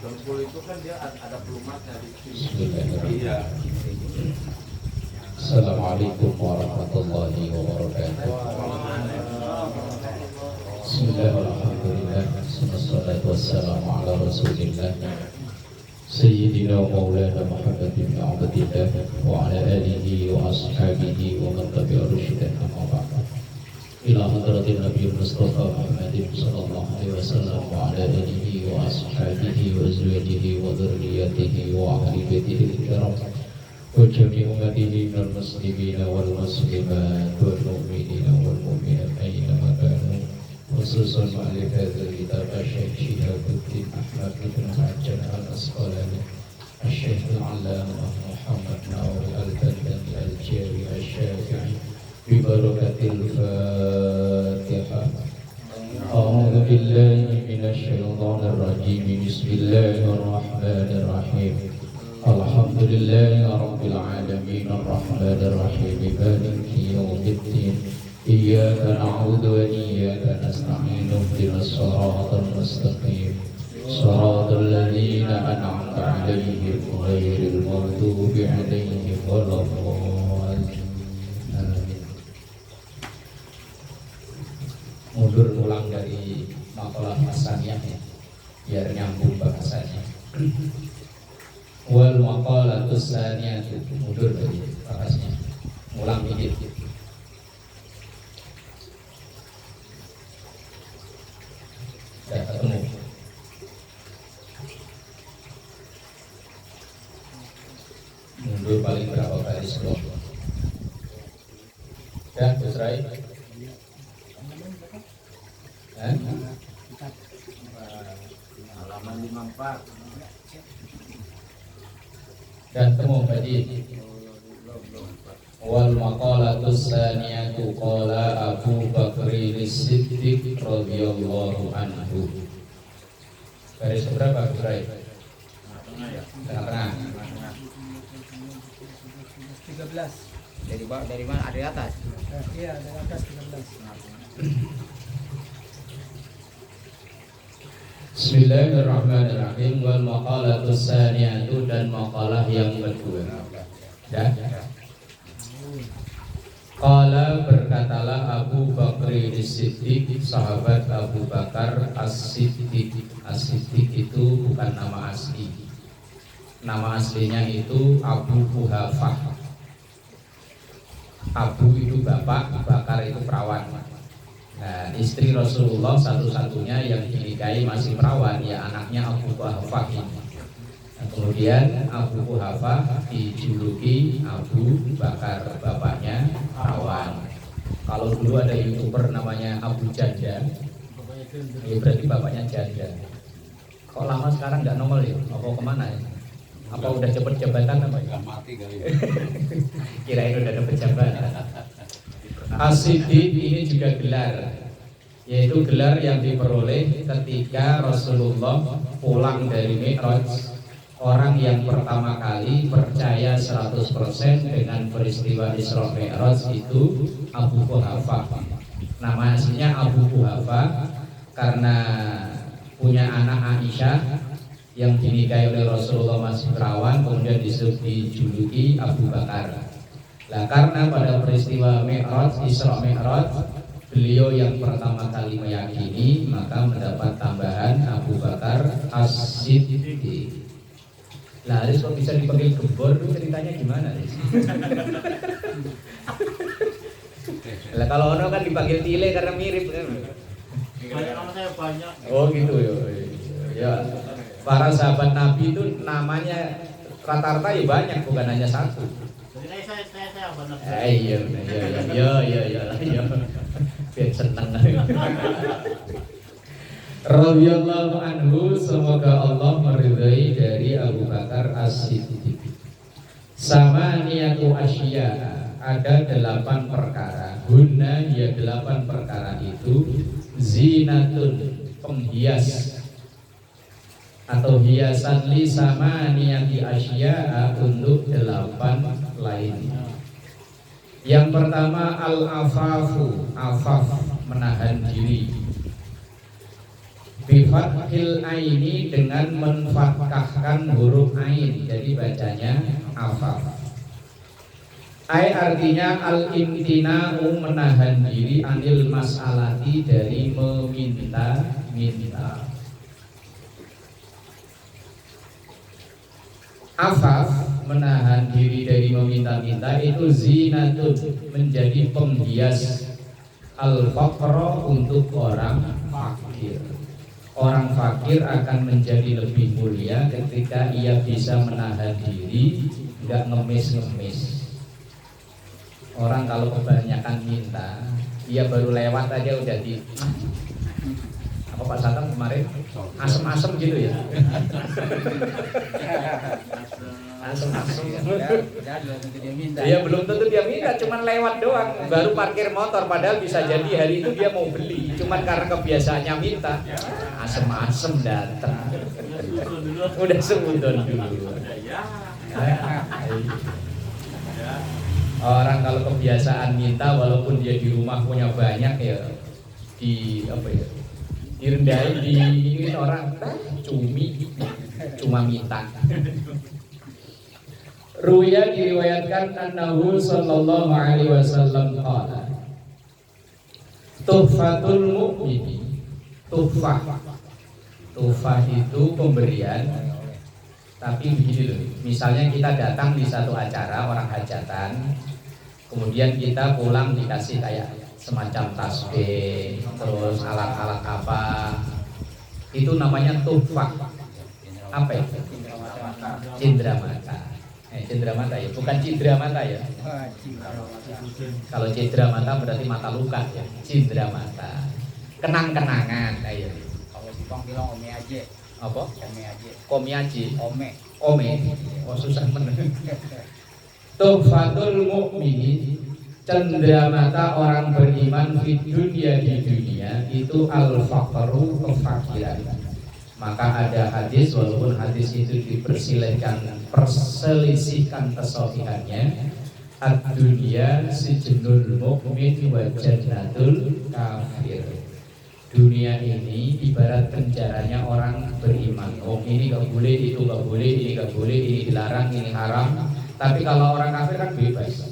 Dengkul itu kan dia ada pelumatnya di sini. Bismillahirrahmanirrahim. Iya. Assalamualaikum warahmatullahi wabarakatuh. Bismillahirrahmanirrahim. Wassalatu wassalamu ala Rasulillah Sayyidina Maulana Muhammad bin Abdillah wa ala alihi wa ashabihi wa man tabi'a rusydan amma ba'd. Ila hadratin Nabi Mustafa Muhammadin sallallahu alaihi wasallam wa ala alihi wa ashabihi wa azwajihi wa dhurriyyatihi wa ahli baitihi al-kiram wa jami' ummatihi minal muslimina wal muslimat wal mu'minina wal mu'minat aina ma kanu. Khususan ma'alif hadzal kitab Asy-Syaikh Shihabuddin Ahmad bin Hajar Al-Asqalani, Asy-Syaikh Al-Allamah Muhammad Nawawi Al-Bandani Al-Jawi Asy-Syafi'i bi barakatil Fatihah. A'udzu billahi minasy syaithanir rajim. Bismillahirrahmanirrahim. Alhamdulillahi rabbil alamin arrahmanir rahim maliki yaumiddin. Iyyaka na'budu wa iyyaka nasta'in ihdinas siratal mustaqim siratal ladzina an'amta 'alaihim ghairil maghdubi 'alaihim waladdallin. Mundur ulang dari makalah masaniyah ya, biar nyambung bahasanya. Wal maqalatus saniyah, mundur dari bahasanya, ulang dikit. Sudah ketemu. Mundur paling berapa kali sebelum? Ya, Gus Rai. Halaman 54. Dan temu tadi. Wal maqalatus saniyatu qala Abu Bakri As-Siddiq radhiyallahu anhu. Garis berapa, Gus Rai? Tengah-tengah. 13. Dari mana? Ada di atas? Iya, dari atas 13. Bismillahirrahmanirrahim. Wal maqalatus saniyatu, dan maqalah yang kedua. Ya. Qala, berkatalah Abu Bakri As-Siddiq, sahabat Abu Bakar As-Siddiq. As-Siddiq itu bukan nama asli. Nama aslinya itu Abu Quhafah. Abu itu bapak, Bakar itu perawan. Nah, istri Rasulullah satu-satunya yang dinikahi masih perawan, ya anaknya Abu Quhafah ini. Nah, kemudian Abu Quhafah dijuluki Abu Bakar, bapaknya perawan. Kalau dulu ada YouTuber namanya Abu Janda, ya berarti bapaknya Janda. Kok lama sekarang nggak nongol ya? Apa kemana ya? Apa udah cepet jabatan apa ya? Mati kali. Kirain udah dapet jabatan. As-Siddiq ini juga gelar, yaitu gelar yang diperoleh ketika Rasulullah pulang dari Mi'raj. Orang yang pertama kali percaya 100% dengan peristiwa Isra Mi'raj itu Abu Quhafah. Nama aslinya Abu Quhafah karena punya anak Aisyah yang dinikahi oleh Rasulullah masih perawan, kemudian dijuluki Abu Bakar. Nah, karena pada peristiwa Mi'raj, Isra Mi'raj, beliau yang pertama kali meyakini, maka mendapat tambahan Abu Bakar As-Siddiq. Nah, Aris kok bisa dipanggil gembor, itu ceritanya gimana, Aris? Lah kalau ono kan dipanggil Tile karena mirip kan. Banyak nama saya banyak. Oh gitu ya. Ya. Para sahabat Nabi itu namanya rata-rata ya banyak, bukan hanya satu. Jadi saya benar. Iya. Biar seneng. Radhiyallahu anhu, semoga Allah meridai dari Abu Bakar As-Siddiq. Sama niatu asya, ada 8 perkara. Hunna, ya 8 perkara itu zinatun, penghias atau hiasan li sama niati asya untuk 8 lainnya. Yang pertama al-afafu, afaf, menahan diri. Bifathil aini dengan menfathahkan huruf ain, jadi bacanya afaf. Ai artinya al-imtina'u menahan diri anil mas'alati dari meminta-minta. Afaf menahan diri dari meminta-minta itu zinatun, menjadi penghias al-faqra untuk orang fakir. Orang fakir akan menjadi lebih mulia ketika ia bisa menahan diri, enggak ngemis-ngemis. Orang kalau kebanyakan minta, dia baru lewat aja udah di apa Pak Satam kemarin asem-asem gitu ya. Asem-asem. Ya belum tentu dia minta, cuman lewat doang, baru parkir motor, padahal bisa jadi hari itu dia mau beli, cuman karena kebiasaannya minta, asem-asem datang. Udah sembunyi dulu. Orang kalau kebiasaan minta, walaupun dia di rumah punya banyak ya, di apa ya, direndahin, diingin orang, cuma minta. Ruya diriwayatkan annahu sallallahu alaihi wasallam qala tuhfatul mu'mini. Tuhfah itu pemberian. Tapi begini loh, misalnya kita datang di satu acara orang hajatan, kemudian kita pulang dikasih kayak semacam tasbih, terus alat-alat apa, itu namanya tuhfah. Apa itu? Cindramata. Cindramata ya, bukan cindramata ya. Kalau cindramata berarti mata luka ya. Cindramata, kenang-kenangan. Ayo. Kalau Jepang bilang ome aja. Apa? Ome aja. Komiaji. Ome. Oh susah bener. Tuhfatul mu'mini, cendramata orang beriman di dunia itu al-faqru, kefakiran. Maka ada hadis, walaupun hadis itu perselisihkan kesohihannya, ad-dunya sijnul mu'min wa jannatul kafir. Dunia ini ibarat penjaranya orang beriman. Oh ini gak boleh, itu gak boleh, ini gak boleh, ini dilarang, ini haram. Tapi kalau orang kafir kan bebas.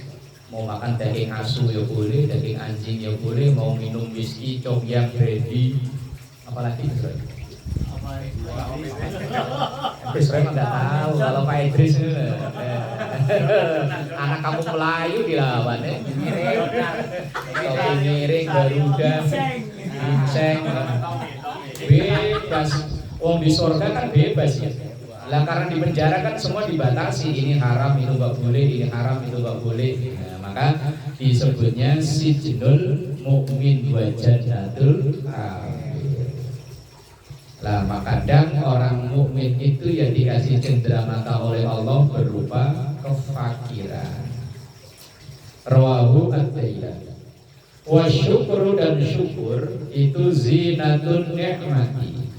Mau makan daging asu ya boleh, daging anjing ya boleh, mau minum whisky, cobyang, brandy, apalagi itu. Saya nggak tahu kalau Pak Idris anak kampung Melayu dilawan ya. Topi miring, Garuda, ginseng, bebas. Wong di surga kan bebas ya. Lah karena di penjara kan semua dibatasi, ini haram, itu nggak boleh, ini haram, itu nggak boleh. Nah, maka disebutnya sijnul mu'min wa jannatul kafir. Lah makadang orang mukmin itu yang dikasih cenderamata oleh Allah berupa kefakiran. Rawahu at-Tirmidzi. Wa syukru, dan syukur itu zinatun ni'mati,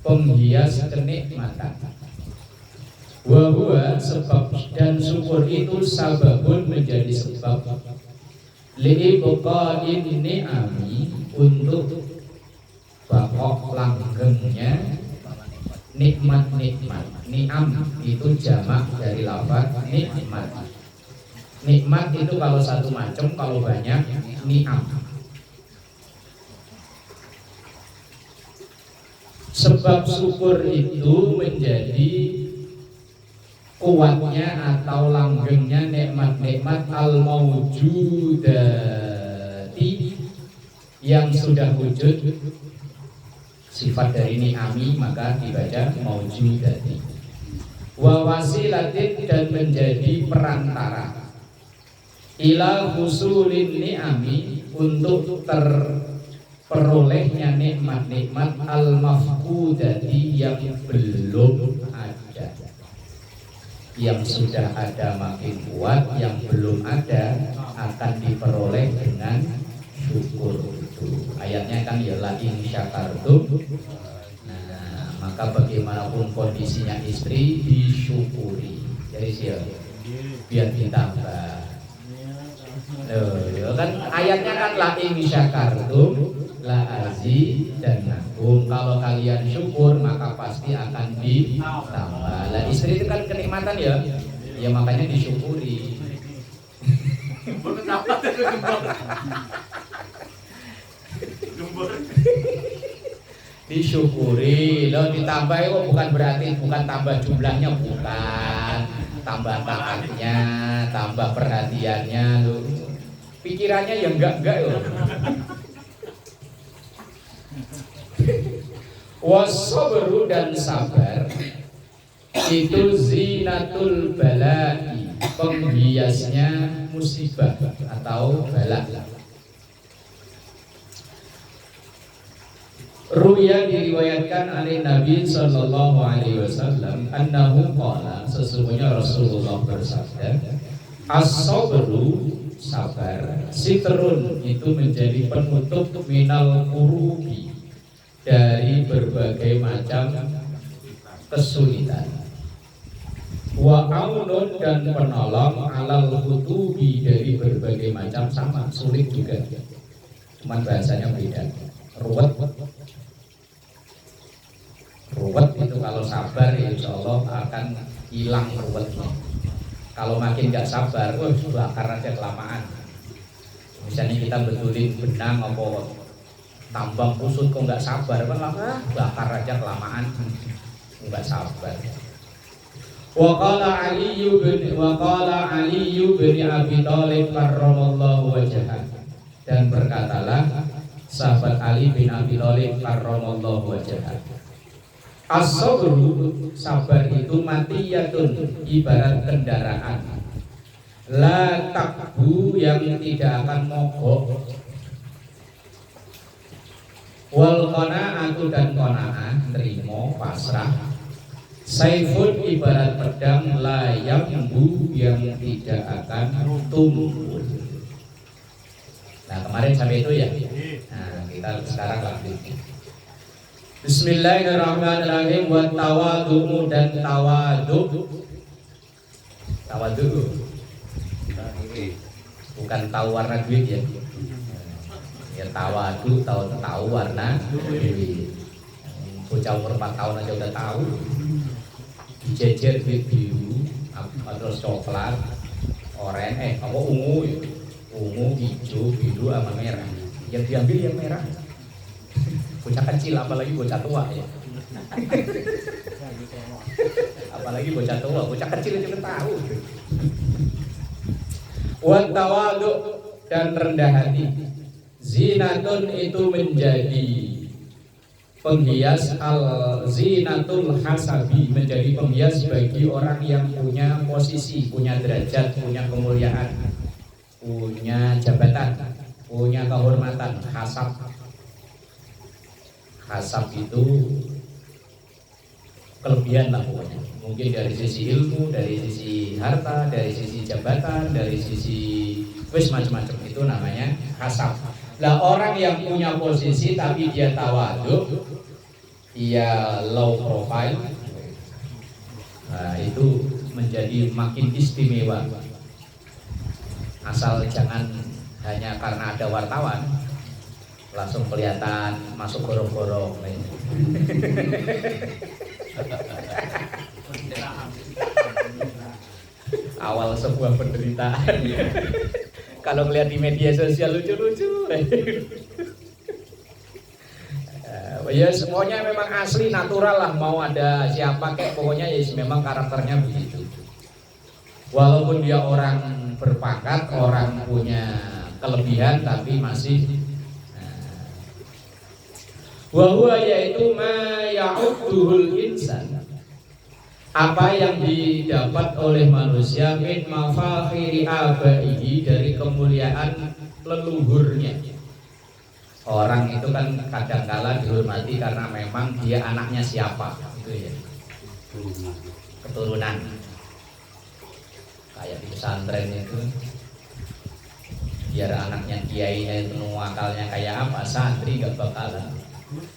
penghias kenikmatan. Wa huwa, sebab, dan syukur itu sababun, menjadi sebab li'ibqa'in ni'ami, untuk bakok langgengnya nikmat-nikmat. Ni'am itu jamak dari lafaz nikmat. Nikmat itu kalau satu macam, kalau banyak ni'am. Sebab syukur itu menjadi kuatnya atau langgengnya nikmat-nikmat al-mawjudati, yang sudah wujud. Sifat dari ni'ami maka dibaca mawjudati. Wa wasilatin, dan menjadi perantara. Ila husulin ni'ami, untuk terperolehnya nikmat-nikmat al-mafqudati, yang belum ada. Yang sudah ada makin kuat, yang belum ada akan diperoleh dengan syukur. Ayatnya kan ya la in syakartum. Nah, maka bagaimanapun kondisinya istri disyukuri. Jadi siapa? Biar ditambah. Loh, kan ayatnya kan la in syakartum, la azidannakum. Kalau kalian syukur maka pasti akan ditambah. Lah istri itu kan kenikmatan ya. Ya makanya disyukuri. Disyukuri. Lo ditambah itu bukan berarti bukan tambah jumlahnya, bukan. Tambah taatnya, tambah perhatiannya lo. Pikirannya ya enggak loh. Wasabru dan sabar itu zinatul balai, penghiasnya musibah atau bala. Ruya diriwayatkan oleh Nabi sallallahu alaihi wasallam annahu qala, sesungguhnya Rasulullah bersabda, as-sabru, sabar, sitrun, itu menjadi penutup minal kurubi, dari berbagai macam kesulitan. Wa aunun, dan penolong, alal hutubi, dari berbagai macam, sama sulit juga, cuman bahasanya beda. Ruwet itu kalau sabar ya insya Allah akan hilang ruwetnya. Kalau makin gak sabar, bakar aja kelamaan. Misalnya kita betulin benang apa tambang kusut kok nggak sabar, kan lama bakar aja kelamaan, nggak sabar. Waqala Ali bin Abi Thalib karramallahu wajhah, dan berkatalah sahabat Ali bin Abi Thalib karramallahu wajhah, as-sabru, sabar itu matiyatun, ibarat kendaraan, la takbu, yang tidak akan mogok, wal qanaatu, dan qanaah, terima, pasrah, saifun, ibarat pedang, la yambu, yang tidak akan tumbul. Nah kemarin sampai itu ya. Nah kita sekarang lanjut. Bismillahirrahmanirrahim. Wa tawadhu, dan tawadhu. Tawadhu bukan tahu warna duit ya. Ya tawadhu, tahu warna duit. Bocah umur 4 tahun aja udah tahu. Dijejer duit biru, terus coklat, oranye, apa ungu ya? Ungu, hijau, biru, sama merah. Yang diambil yang merah. Bocah kecil, apalagi bocah tua ya. Apalagi bocah tua, bocah kecil juga tahu. Wa tawadhu, dan rendah hati, zinatun, itu menjadi penghias, al zinatul hasabi, menjadi penghias bagi orang yang punya posisi, punya derajat, punya kemuliaan, punya jabatan, punya kehormatan. Hasab itu kelebihan lah pokoknya. Mungkin dari sisi ilmu, dari sisi harta, dari sisi jabatan, dari sisi macam-macam, itu namanya hasab. Lah orang yang punya posisi tapi dia tawadhu, dia low profile, nah itu menjadi makin istimewa. Asal jangan hanya karena ada wartawan langsung kelihatan masuk gorong-gorong. Awal sebuah penderitaan. Kalau melihat di media sosial lucu-lucu. Ya semuanya memang asli, natural lah. Mau ada siapa kek, pokoknya ya memang karakternya begitu. Walaupun dia orang berpangkat, orang punya kelebihan, tapi masih wahwa, yaitu ma ya'udduhul insan, apa yang didapat oleh manusia, min mafakhiri abaihi, dari kemuliaan leluhurnya. Orang itu kan kadangkala dihormati karena memang dia anaknya siapa, itu ya, keturunan. Kayak di pesantren itu, biar anaknya kiainya itu akalnya kayak apa, santri gak bakalan.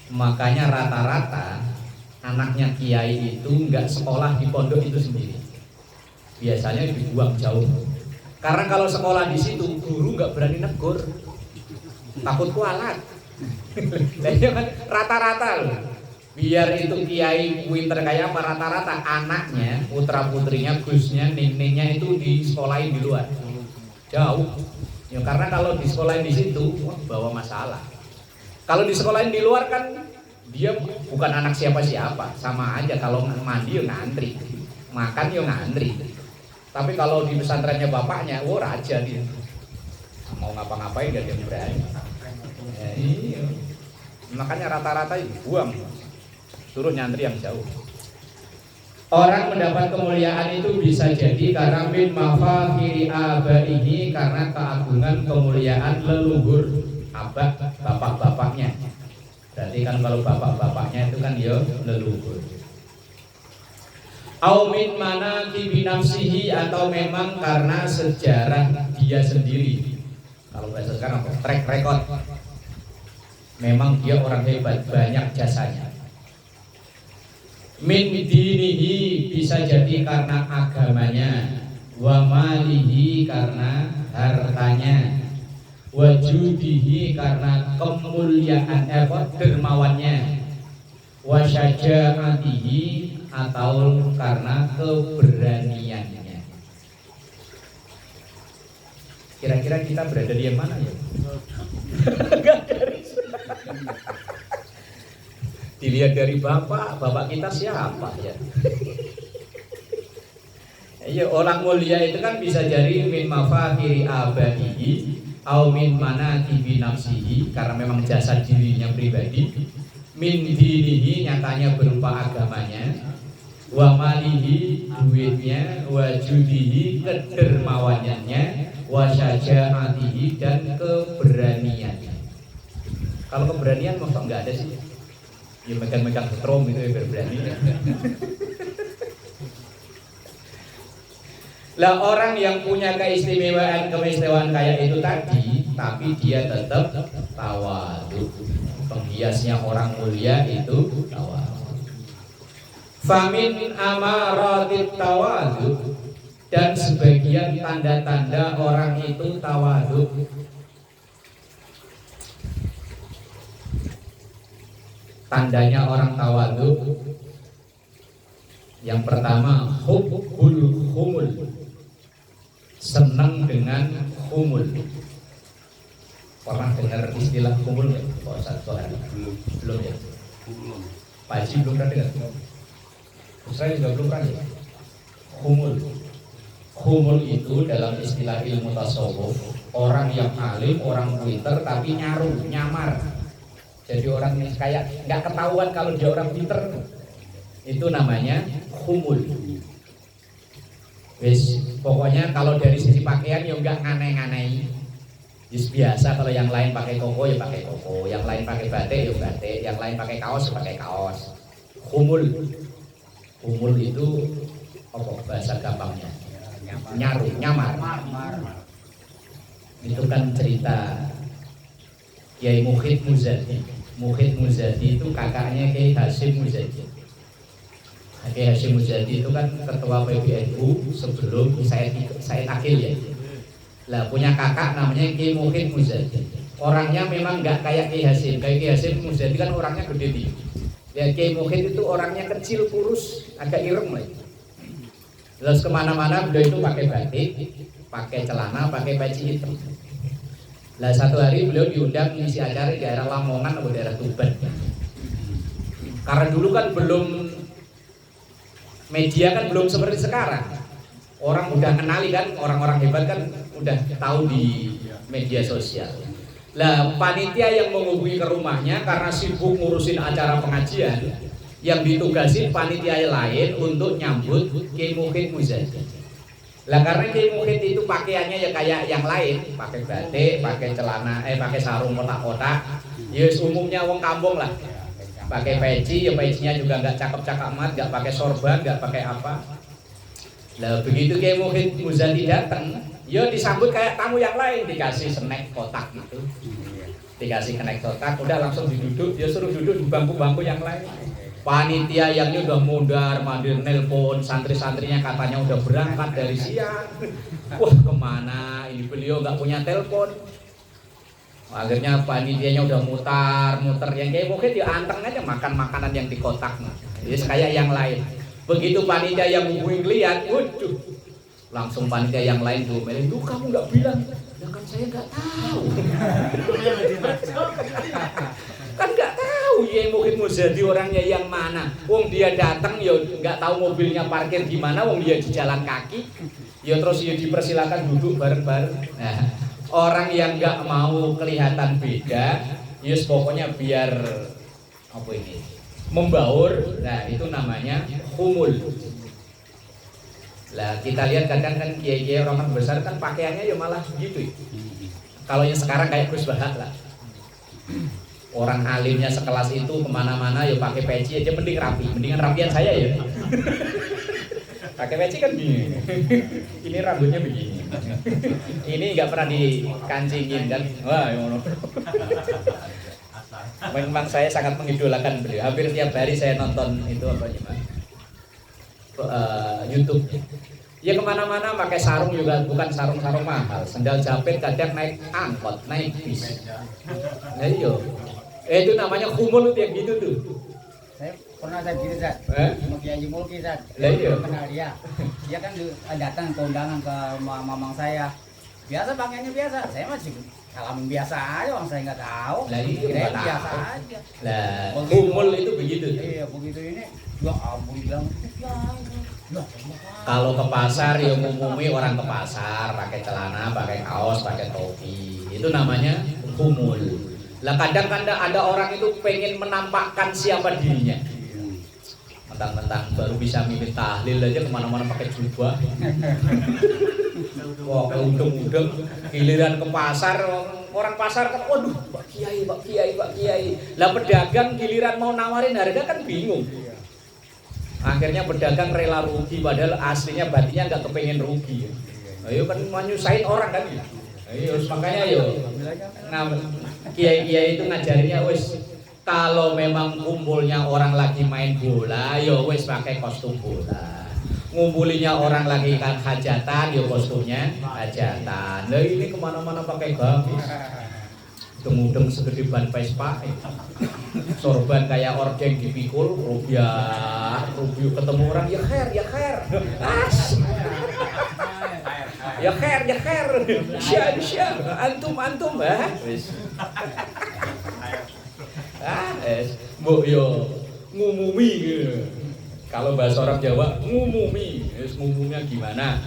Makanya rata-rata anaknya kiai itu nggak sekolah di pondok itu sendiri, biasanya dibuang jauh. Karena kalau sekolah di situ, guru nggak berani negur, takut kualat. Nah, itu kan rata-rata loh. Biar itu kiai pinter kayak apa, rata-rata anaknya, putra putrinya, gusnya, ningnya itu disekolahin di luar. Jauh. Ya karena kalau disekolahin di situ wah, bawa masalah. Kalau disekolahin di luar kan dia bukan anak siapa-siapa, sama aja kalau mandi ya ngantri, makan ya ngantri. Tapi kalau di pesantrennya bapaknya, wah raja dia. Mau ngapa-ngapain gak dia berani. Ya, iya. Makanya rata-rata buang, suruh nyantri yang jauh. Orang mendapat kemuliaan itu bisa jadi karena min mafakhiri abaihi, karena keagungan kemuliaan leluhur abah bapak-bapaknya. Berarti kan kalau bapak-bapaknya itu kan ya leluhur. Au min manaqibi nafsihi, atau memang karena sejarah dia sendiri. Kalau bahasa sekarang track record. Memang dia orang hebat, banyak jasanya. Min dinihi, bisa jadi karena agamanya, wa malihi, karena hartanya, wa judihi, karena kemuliaan dermawannya, wa syaja'atihi, atau karena keberaniannya. Kira-kira kita berada di yang mana ya? Enggak garis. Dilihat dari bapak kita siapa ya? Iya, orang mulia itu kan bisa jadi min mafakhiri abaihi au min manaqibi nafsihi, karena memang jasa dirinya pribadi, min dinihi, nyatanya berupa agamanya, wa malihi, duitnya, wa judihi, kedermawanannya, wa syaja'atihi, dan keberaniannya. Kalau keberanian masa enggak ada sih? Ya megang-megang strom itu ya berani. Lah orang yang punya keistimewaan kayak itu tadi, tapi dia tetap tawadhu. Penghiasnya orang mulia itu tawadhu. Famin amaratit tawadhu, dan sebagian tanda-tanda orang itu tawadhu. Tandanya orang tawadhu, yang pertama hubbul humul, senang dengan humul. Pernah dengar istilah humul nggak? Belum ya? Pak Haji belum pernah dengar? Saya juga belum pernah ya? Humul itu dalam istilah ilmu tasawuf, orang yang alim, orang pinter tapi nyamar. Jadi orang yang kayak nggak ketahuan kalau dia orang pinter, itu namanya humul. Wis, pokoknya kalau dari sisi pakaian ya nggak nganeh-nganeh. Just biasa, kalau yang lain pakai koko ya pakai koko, yang lain pakai batik ya batik, yang lain pakai kaos ya pakai kaos. Humul itu apa bahasa gampangnya? Nyamar. Itu kan cerita Kiai Mukhid Muzadi. Mukhid Muzadi itu kakaknya Kiai Hasyim Muzadi. Kiai Hasyim Muzadi itu kan ketua PBNU sebelum Said Akil ya. Lah punya kakak namanya Kiai Mukhid Muzadi. Orangnya memang nggak kayak Kiai Hasyim. Kayak Kiai Hasyim Muzadi kan orangnya gede tinggi. Ya Kiai Mukhid itu orangnya kecil, kurus, agak ireng lah. Terus kemana-mana beliau itu pakai batik, pakai celana, pakai peci hitam. Lah satu hari beliau diundang ngisi acara di daerah Lamongan atau daerah Tuban. Karena dulu kan belum, media kan belum seperti sekarang. Orang udah kenali kan, orang-orang hebat kan udah tahu di media sosial. Lah panitia yang menghubungi ke rumahnya karena sibuk ngurusin acara pengajian, yang ditugasin panitia lain untuk nyambut Kiai Mukhid Muzadi. Lah karena Kiai Mukhid itu pakaiannya ya kayak yang lain, pakai batik, pakai celana, pakai sarung kotak-kotak. Ya umumnya wong kampung lah. Pakai peci, ya pecinya juga nggak cakep-cakep amat, nggak pakai sorban, nggak pakai apa. Lah begitu Kiai Mukhid Muzadi datang, ya disambut kayak tamu yang lain, dikasih snack kotak gitu. Dikasih snack kotak, udah langsung diduduk, dia suruh duduk di bangku-bangku yang lain. Panitia yang udah mundar mandir nelpon, santri-santrinya katanya udah berangkat dari siang. Wah kemana ini, beliau nggak punya telepon. Akhirnya panitianya udah mutar yang kayak mungkin dia anteng aja makan makanan yang di kotak. Jadi kayak yang lain. Begitu panitia yang hubungin lihat, waduh, langsung panitia yang lain diomelin, "Duh, kamu nggak bilang?" "Ya kan saya nggak tahu." Kan nggak tahu ya mungkin mau jadi orangnya yang mana. Wong dia datang ya nggak tahu mobilnya parkir di mana, wong dia di jalan kaki. Ya terus ya dipersilakan duduk bareng-bareng. Nah, orang yang nggak mau kelihatan beda, ya pokoknya biar apa ini? Membaur. Nah, itu namanya humul. Lah kita lihat kadang kan kiai-kiai orang besar kan pakaiannya ya malah gitu. Kalau yang sekarang kayak Gus Bahak lah. Orang alimnya sekelas itu kemana-mana ya pakai peci aja mending rapi, mendingan rapian saya ya. Pakai peci kan begini. Ini rambutnya begini. Ini nggak pernah dikancingin kan? Wah, ya Allah. Memang saya sangat mengidolakan beliau. Hampir tiap hari saya nonton itu apa gimana? YouTube. Ya kemana-mana pakai sarung juga bukan sarung-sarung mahal. Sendal jepit kadang naik angkot, naik bis. Nah iya. Itu namanya humul yang gitu tuh. Saya pernah gitu Zat. Sama Kiai Mulki Zat. Lah iya. Kenal dia. Dia kan datang ke undangan ke mamang saya. Biasa pakaiannya biasa. Saya masih salamin biasa aja, orang saya nggak tahu. Lah iya, kirain nggak biasa tahu. aja. Lah humul itu begitu. Iya, begitu ini. Ya ampun bilang. Ya, loh, Kalau ke pasar ya umumnya orang ke pasar pakai celana, pakai kaos, pakai topi. Itu namanya humul. Lah kadang-kadang ada orang itu pengen menampakkan siapa dirinya. Mentang-mentang baru bisa mimpi tahlil aja kemana-mana pakai jubah. Wah, udeng-udeng. Giliran ke pasar, orang pasar kan, waduh, Pak Kiai, Pak Kiai, Pak Kiai. Lah pedagang giliran mau nawarin harga kan bingung. Akhirnya pedagang rela rugi padahal aslinya batinnya nggak kepengen rugi. Ayo kan menyusahin orang kan. Ayo makanya ayo. Nah, kiai-kiai itu ngajarinnya wis kalau memang kumpulnya orang lagi main bola, yo wis pakai kostum bola. Ngumpulinya orang lagi kan hajatan, yo kostumnya hajatan. Nah ini kemana-mana pakai gamis. Demudeng segede ban Vespa, sorban kayak ordeng dipikul, rubiah ketemu orang ya khair, as, ya khair, syah, antum, mbok yo ngumumi, kalau bahasa orang Jawa ngumumi, ngumumnya gimana?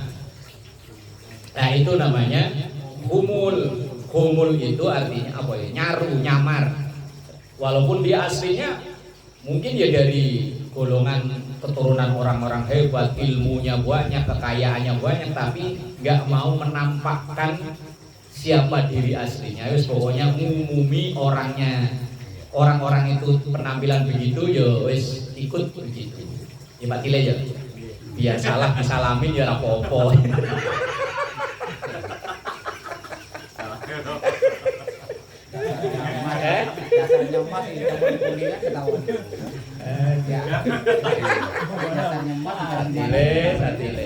Nah itu namanya humul. Humul itu artinya apa ya? Nyaru, nyamar. Walaupun dia aslinya mungkin ya dari golongan keturunan orang-orang hebat, ilmunya banyak, kekayaannya banyak, tapi nggak mau menampakkan siapa diri aslinya. Wes pokoknya ngumumi orangnya. Orang-orang itu penampilan begitu, ya wes ikut begitu. Ya Pak Tile ya. Biar salah disalamin ya rapopo. dasarnya emas ini campur kuningan ketahuan. Ya. Dasarnya emas Satile.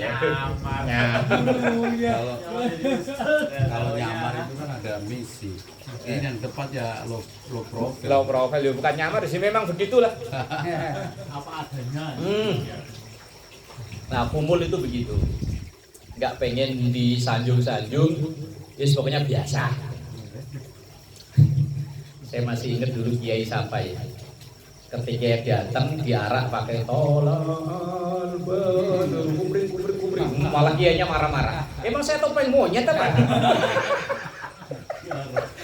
Kalau nyamar itu kan ada misi. Ini yang tepat ya low profile. Low profile ya bukan nyamar sih, memang begitulah. Apa adanya. Nah, kumpul itu begitu. Nggak pengen disanjung-sanjung, pokoknya biasa. Saya masih ingat dulu Kiai Sampai ketika datang diarak pakai tolol kumring malah kiainya marah-marah. Emang saya topeng monyet apa?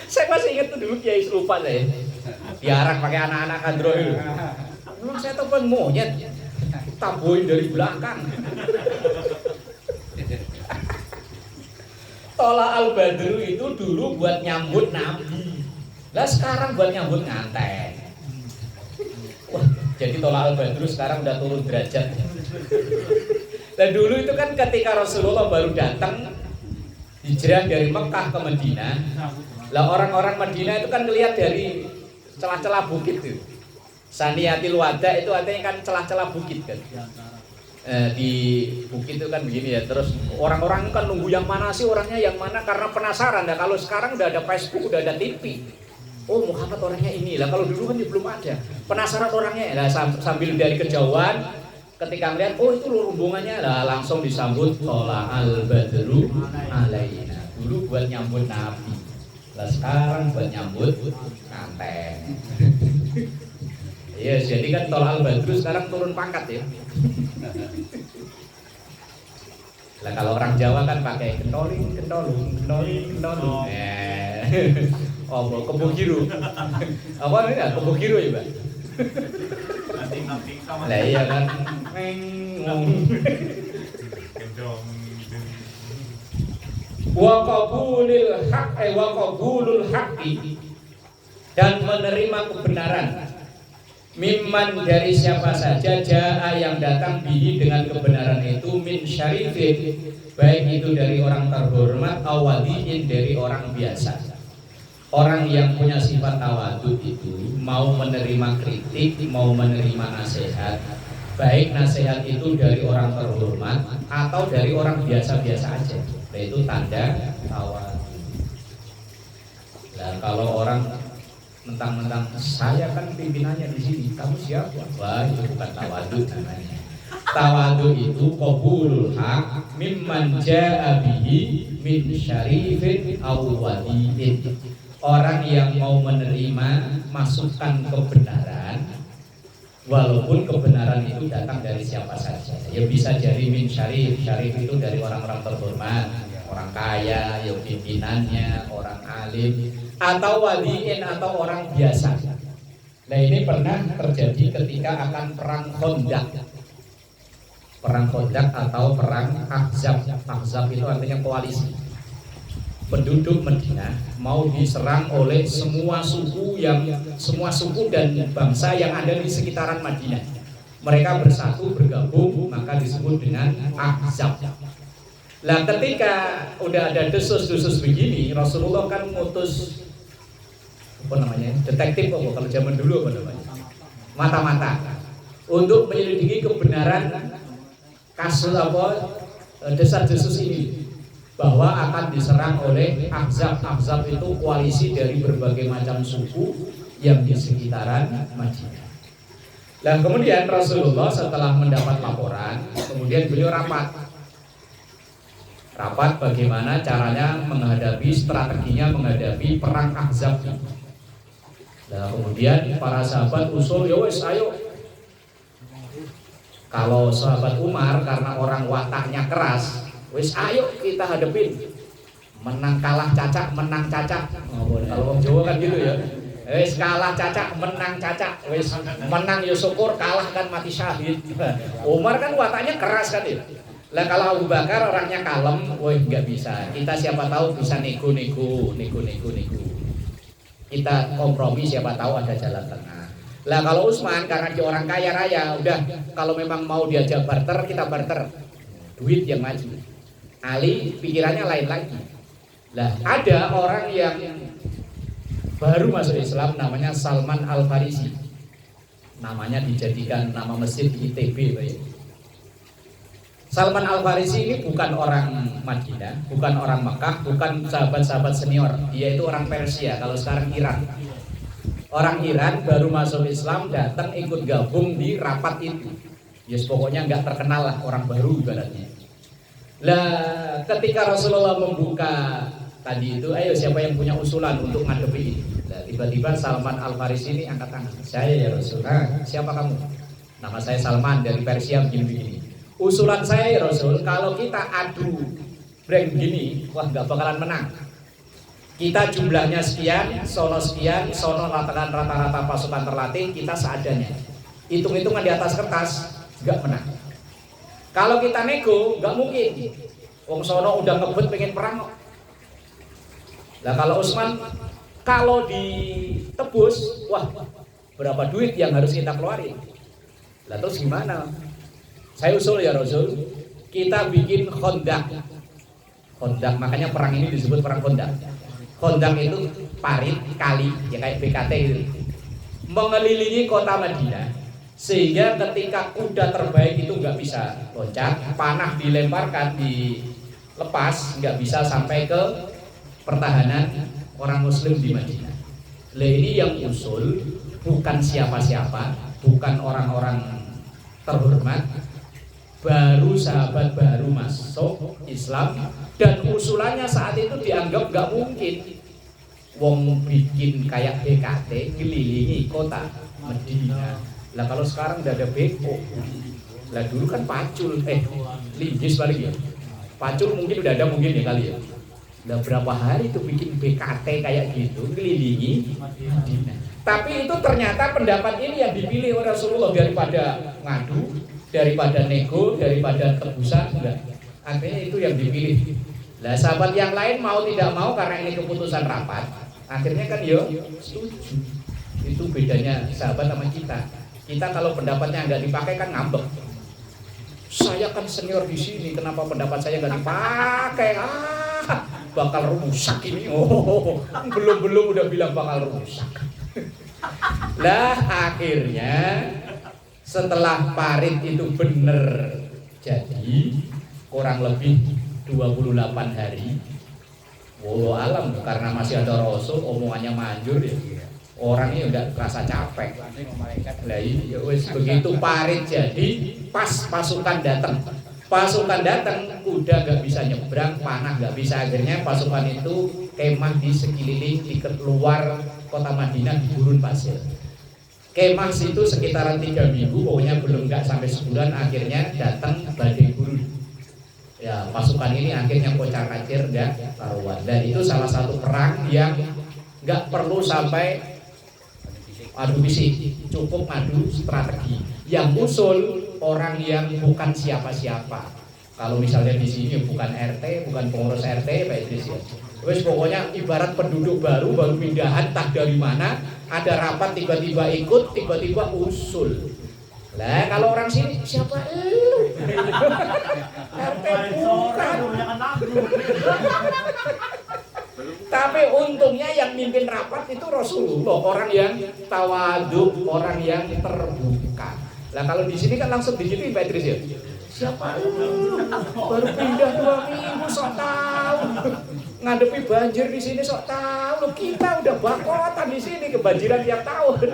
Saya masih ingat tuh dulu Kiai lupa saya diarak pakai anak-anak kadro itu. Emang saya topeng monyet, taboin dari belakang. Tola al-Badru itu dulu buat nyambut Nabi. Lah sekarang buat nyambut nganten. Wah, jadi Tola al-Badru sekarang udah turun derajat. Dan dulu itu kan ketika Rasulullah baru datang hijrah dari Mekah ke Madinah. Lah orang-orang Madinah itu kan ngelihat dari celah-celah bukit itu. Saniyatil Wada itu artinya kan celah-celah bukit kan. di bukit itu kan begini ya, terus orang-orang kan nunggu yang mana sih orangnya yang mana karena penasaran. Nah kalau sekarang udah ada Facebook, udah ada TV, oh Muhammad orangnya ini lah, kalau dulu kan belum ada, penasaran orangnya lah, sambil dari kejauhan ketika melihat oh itu rombongannya lah, langsung disambut tola al badru alaina. Dulu buat nyambut Nabi, lah sekarang buat nyambut kanten. Iya, jadi kan tola al badru sekarang turun pangkat ya. Lah kalau orang Jawa kan pakai kentoling. Oh, kebo giru. Apa ini ya? Kebo giru ya, Pak? Lah iya kan. Wa qabulul haqqi dan menerima kebenaran. Mimman dari siapa saja jaa yang datang bihi dengan kebenaran itu min syarifin, baik itu dari orang terhormat awadiin dari orang biasa. Orang yang punya sifat tawadhu itu mau menerima kritik, mau menerima nasihat, baik nasihat itu dari orang terhormat atau dari orang biasa-biasa aja, itu tanda tawadhu. Nah kalau orang mentang-mentang saya kan pimpinannya di sini, kamu siapa? Wah itu bukan tawadhu namanya. Tawadhu itu qabulul haq mimman jaa bihi min syarifin aw wadiin. Orang yang mau menerima masukan kebenaran walaupun kebenaran itu datang dari siapa saja. Ya bisa jadi min syarif, syarif itu dari orang-orang terhormat, orang kaya, ya pimpinannya, orang alim, atau wadiin atau orang biasa. Nah ini pernah terjadi ketika akan perang Khandaq. Perang Khandaq atau perang Ahzab. Ahzab itu artinya koalisi. Penduduk Madinah mau diserang oleh semua suku dan bangsa yang ada di sekitaran Madinah. Mereka bersatu bergabung maka disebut dengan Ahzab. Nah ketika udah ada desus-desus begini, Rasulullah kan ngutus apa namanya, detektif apa kalau zaman dulu apa namanya, mata-mata untuk menyelidiki kebenaran kasus apa desas-desus ini bahwa akan diserang oleh Ahzab. Ahzab itu koalisi dari berbagai macam suku yang di sekitaran Madinah. Dan kemudian Rasulullah setelah mendapat laporan, kemudian beliau rapat bagaimana caranya menghadapi, strateginya menghadapi perang Ahzab. Nah kemudian para sahabat usul, ya wes ayo. Kalau sahabat Umar karena orang wataknya keras, wes ayo kita hadepin, menang kalah cacak, menang cacak. Oh, kalau orang Jawa kan gitu ya. Wes kalah cacak, menang cacak. Wes menang ya syukur, kalah kan mati syahid. Umar kan wataknya keras kan ya. Lah kalau Abu Bakar orangnya kalem, woi nggak bisa. Kita siapa tahu bisa nego. Kita kompromi, siapa tahu ada jalan tengah. Lah kalau Utsman karena dia orang kaya raya, udah kalau memang mau diajak barter kita barter. Duit yang maju. Ali pikirannya lain lagi. Lah ada orang yang baru masuk Islam namanya Salman Al-Farisi. Namanya dijadikan nama masjid di ITB, Pak. Salman Al-Farisi ini bukan orang Madinah, bukan orang Mekah, bukan sahabat-sahabat senior. Dia itu orang Persia, kalau sekarang Iran. Orang Iran baru masuk Islam, datang ikut gabung di rapat itu. Yes, pokoknya nggak terkenal lah, orang baru ibaratnya. Lah ketika Rasulullah membuka tadi itu, ayo siapa yang punya usulan untuk ngadepi ini? Nah, tiba-tiba Salman Al-Farisi ini angkat tangan. Saya ya Rasulullah. Siapa kamu? Nama saya Salman dari Persia begini-begini. Usulan saya ya Rasul, kalau kita adu brand begini, wah nggak bakalan menang. Kita jumlahnya sekian, sono rata-rata pasukan terlatih, kita seadanya. Hitung-hitungan di atas kertas, nggak menang. Kalau kita nego, nggak mungkin. Wong sono udah ngebut pengen perang kok. Lah kalau Utsman, kalau ditebus, wah berapa duit yang harus kita keluarin? Lah terus gimana? Saya usul ya Rasul, kita bikin Khandaq. Khandaq, makanya perang ini disebut perang Khandaq. Khandaq itu parit, kali, ya kayak BKT gitu. Mengelilingi kota Madinah Sehingga ketika kuda terbaik itu nggak bisa loncat, panah dilemparkan, dilepas, nggak bisa sampai ke pertahanan orang Muslim di Madinah. Lah ini yang usul bukan siapa-siapa, bukan orang-orang terhormat, baru sahabat baru masuk Islam, dan usulannya saat itu dianggap nggak mungkin. Wong bikin kayak BKT ngelilingi kota Madinah. Lah kalau sekarang udah ada BO, lah dulu kan pacul, linggis paling ya. Pacul mungkin udah ada mungkin ya kali ya. Lah berapa hari tuh bikin BKT kayak gitu ngelilingi Madinah. Tapi itu ternyata pendapat ini yang dipilih oleh Rasulullah daripada ngadu, daripada nego, daripada tebusan, enggak. Akhirnya itu yang dipilih. Lah sahabat yang lain mau tidak mau karena ini keputusan rapat, akhirnya kan yo setuju. Itu bedanya sahabat sama kita. Kita kalau pendapatnya nggak dipakai kan ngambek. Saya kan senior di sini, kenapa pendapat saya nggak dipakai? Bakal rusak ini. Oh, belum udah bilang bakal rusak. Lah akhirnya setelah parit itu bener jadi kurang lebih 28 hari. Wallahu alam karena masih ada Rasul omongannya manjur ya. Orangnya udah kerasa capek. Lah iya wis begitu parit jadi pas pasukan datang. Pasukan datang, kuda nggak bisa nyebrang, panah nggak bisa. Akhirnya pasukan itu kemah di sekeliling di luar kota Madinah di gurun pasir. Kemah situ sekitaran 3 minggu, pokoknya belum nggak sampai sebulan. Akhirnya datang badai gurun. Ya pasukan ini akhirnya kocar-kacir nggak karuan. Dan itu salah satu perang yang nggak perlu sampai adu fisik, cukup adu strategi. Yang usul orang yang bukan siapa-siapa. Kalau misalnya di sini bukan RT, bukan pengurus RT, Pak Idris ya. Wes pokoknya ibarat penduduk baru pindahan tak dari mana, ada rapat tiba-tiba ikut, tiba-tiba usul. Lah kalau orang sini siapa lu? RT bukan. Tapi untungnya yang mimpin rapat itu Rasulullah, orang yang tawadhu, orang yang terbuka. Lah kalau di sini kan langsung digituin Pak Idris ya. Siapa lu? Baru pindah 2 minggu sok tahu. Ngadepi banjir di sini sok tahu. Loh, kita udah bakotan di sini kebanjiran tiap tahun.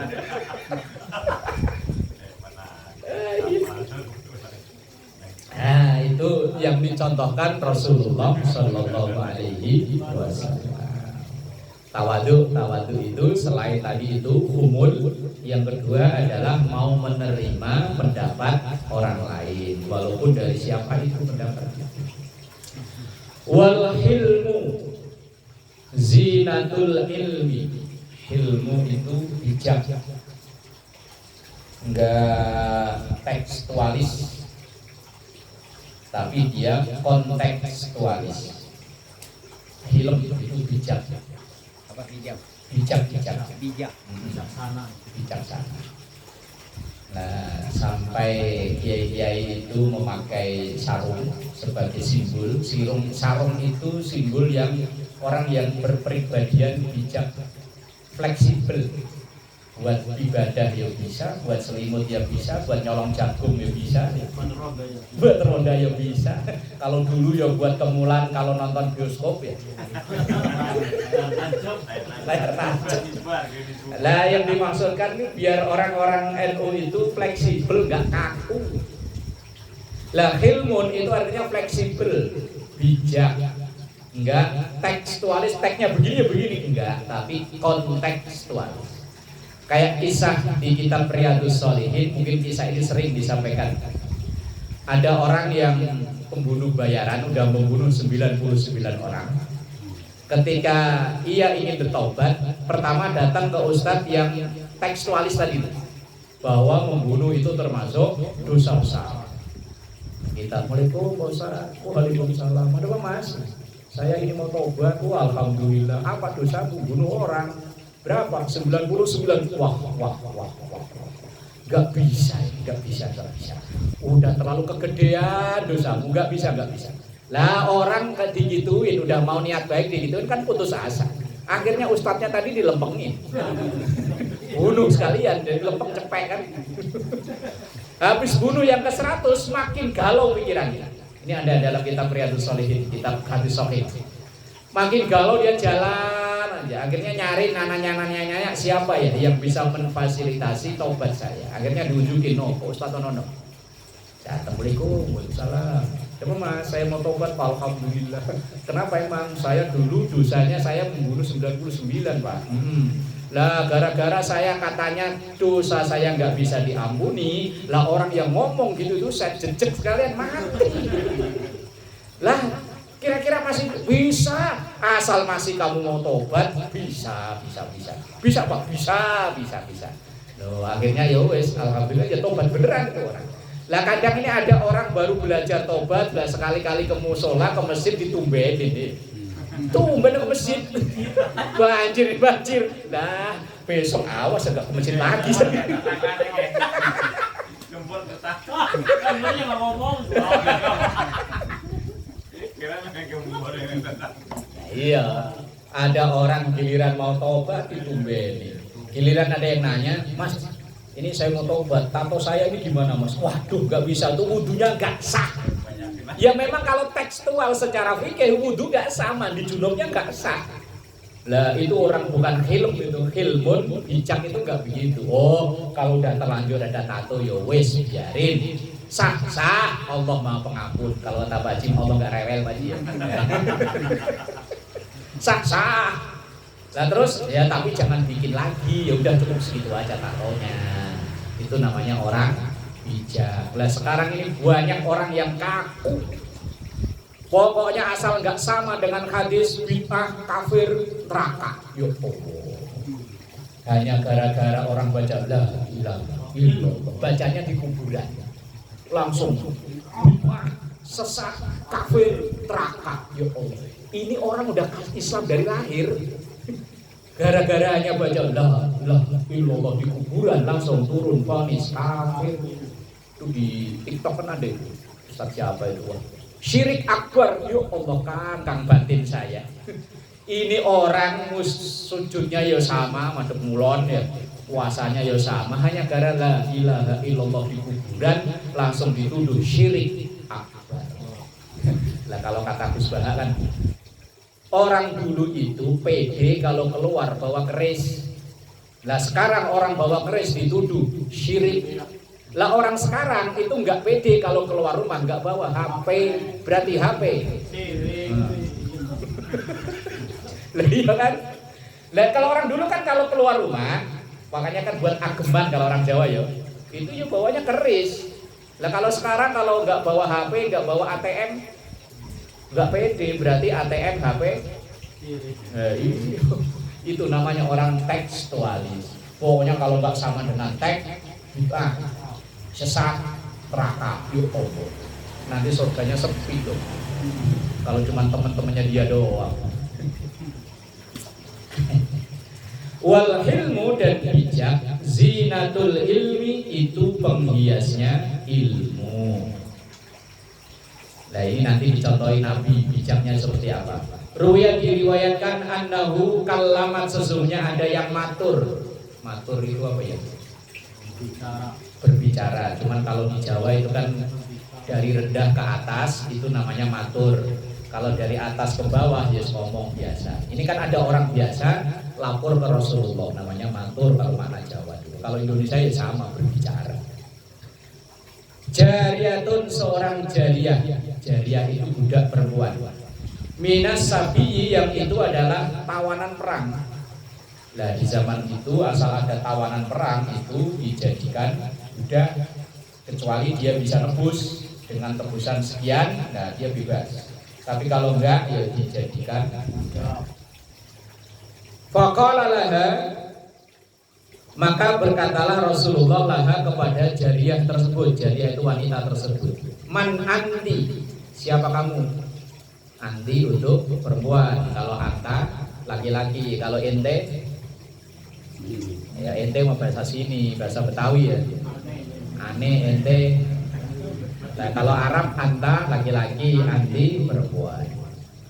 Nah, itu yang dicontohkan Rasulullah Shallallahu Alaihi Wasallam. Tawadhu itu selain tadi itu humul, yang kedua adalah mau menerima pendapat orang lain walaupun dari siapa itu pendapatnya. Wal hilmu zinatul ilmi. Ilmu itu bijak, enggak tekstualis, tapi dia kontekstualis. Hilm itu bijak. Apa bijak? Bijak. Bijaksana. Nah, sampai kiai-kiai itu memakai sarung sebagai simbol. Sarung itu simbol yang orang yang berpribadian bijak, fleksibel. Buat ibadah ya bisa, buat selimut ya bisa, buat nyolong jagung ya bisa, buat ronda ya bisa. Kalau dulu ya buat kemulan kalau nonton bioskop ya. Layar tancap. Lah yang dimaksudkan nih biar orang-orang NU itu fleksibel, nggak kaku. Lah hilmun itu artinya fleksibel, bijak, nggak tekstualis, teksnya begini enggak, tapi kontekstualis. Kayak kisah di kitab Riyadhus Shalihin, mungkin kisah ini sering disampaikan. Ada orang yang pembunuh bayaran, udah membunuh 99 orang. Ketika ia ingin bertobat, pertama datang ke ustadz yang tekstualis tadi, bahwa membunuh itu termasuk dosa besar. Kita Waalaikumsalam. Waalaikumsalam. Ada apa mas? Saya ini mau tobat. Alhamdulillah. Apa dosa bunuh orang? Berapa? 99. Wah. Gak bisa. Udah terlalu kegedean dosamu. Gak bisa. Lah orang digituin, udah mau niat baik digituin kan putus asa. Akhirnya ustadznya tadi dilempengin. Bunuh sekalian, jadi lempeng cepek kan. Habis bunuh yang ke-100 makin galau pikirannya. Ini ada dalam kitab Riyadhus Shalihin, kitab hadis sahih. Makin galau dia jalan aja. Akhirnya nyari nanya siapa ya yang bisa memfasilitasi taubat saya. Akhirnya diunjukin Ustaz Nono. Assalamualaikum, waalaikumsalam. Coba mas, saya mau tobat, Pak. Alhamdulillah. Kenapa emang? Saya dulu dosanya saya membunuh 99, Pak. Lah gara-gara saya katanya dosa saya nggak bisa diampuni. Lah orang yang ngomong gitu tuh saya jejek sekalian mati. Lah kira-kira masih bisa, asal masih kamu mau tobat, bisa Pak, bisa. Loh akhirnya ya wes, alhamdulillah ya tobat beneran tuh orang. Lah kadang ini ada orang baru belajar tobat, lah sekali-kali ke musola, ke masjid ditumbenin. Tumben ke masjid. Banjir. Lah besok awas enggak ke masjid lagi. Gembor ketak. Gembornya enggak ngomong. Kira-kira gembor ini. Iya, ada orang giliran mau tobat ditumbenin. Giliran ada yang nanya, "Mas, ini saya mau tobat, tato saya ini gimana mas?" Waduh gak bisa tuh, wudunya gak sah. Ya memang kalau tekstual secara fikih wudu gak sah, mandi junubnya gak sah. Lah itu orang bukan hilm, itu hilmun, bijak itu gak begitu. Oh kalau udah terlanjur ada tato ya wes biarin. Sah, Allah maha pengampun. Kalau kata Pak Jim, Allah gak rewel Pak Jim. Sah. Nah terus ya tapi jangan bikin lagi, ya udah cukup segitu aja taruhnya. Itu namanya orang bijak. Lah sekarang ini banyak orang yang kaku. Pokoknya asal nggak sama dengan hadis bid'ah kafir neraka. Yo hanya gara-gara orang baca la ilaha illallah, bacanya di kuburan. Langsung bid'ah, sesat, kafir, neraka. Yo ini orang udah Islam dari lahir. Gara-gara hanya baca la ilaha illallah di kuburan langsung turun vonis kafir. Itu di TikTok kan ada itu. Ustaz siapa itu? Syirik akbar. Ya Allah kang batin saya. Ini orang sujudnya ya sama, madhep mulon ya. Puasanya ya sama, hanya gara la ilaha illallah di kuburan langsung dituduh syirik akbar. Lah kalau kata Gus Baha kan orang dulu itu pede kalau keluar bawa keris. Lah sekarang orang bawa keris dituduh syirik. Lah orang sekarang itu nggak pede kalau keluar rumah nggak bawa HP, berarti HP. Lah iya kan? Lah kalau orang dulu kan kalau keluar rumah, makanya kan buat ageman kalau orang Jawa ya, itu ya bawanya keris. Lah kalau sekarang kalau nggak bawa HP, nggak bawa ATM, nggak pede, berarti ATM, HP. Itu namanya orang tekstualis. Pokoknya kalau nggak sama dengan teks, sesat, neraka, yuk Allah. Nanti surganya sepi dong. Kalau cuma teman-temannya dia doang. Wal hilmu dan bijak, zinatul ilmi itu penghiasnya ilmu. Nah ini nanti dicontohin Nabi bijaknya seperti apa. Ruwayat diriwayatkan annahu kallamat, sesungguhnya ada yang matur. Matur itu apa ya? Berbicara. Cuman kalau di Jawa itu kan dari rendah ke atas itu namanya matur. Kalau dari atas ke bawah ya ngomong biasa. Ini kan ada orang biasa lapor ke Rasulullah, namanya matur kalau makna Jawa dulu. Kalau Indonesia ya sama, berbicara. Jariyatun, seorang jariyah. Jariyah itu budak perempuan. Minas sabi'i, yang itu adalah tawanan perang. Nah di zaman itu asal ada tawanan perang itu dijadikan budak, kecuali dia bisa nebus dengan tebusan sekian, nah dia bebas. Tapi kalau enggak ya dijadikan budak. Faqala laha, maka berkatalah Rasulullah laha kepada jariyah tersebut. Jariyah itu wanita tersebut. Man anti, siapa kamu? Anti untuk perempuan, kalau anta laki-laki, kalau ente ya ente mau bahasa sini, bahasa Betawi ya. Ane ente. Nah kalau Arab anta laki-laki, anti perempuan.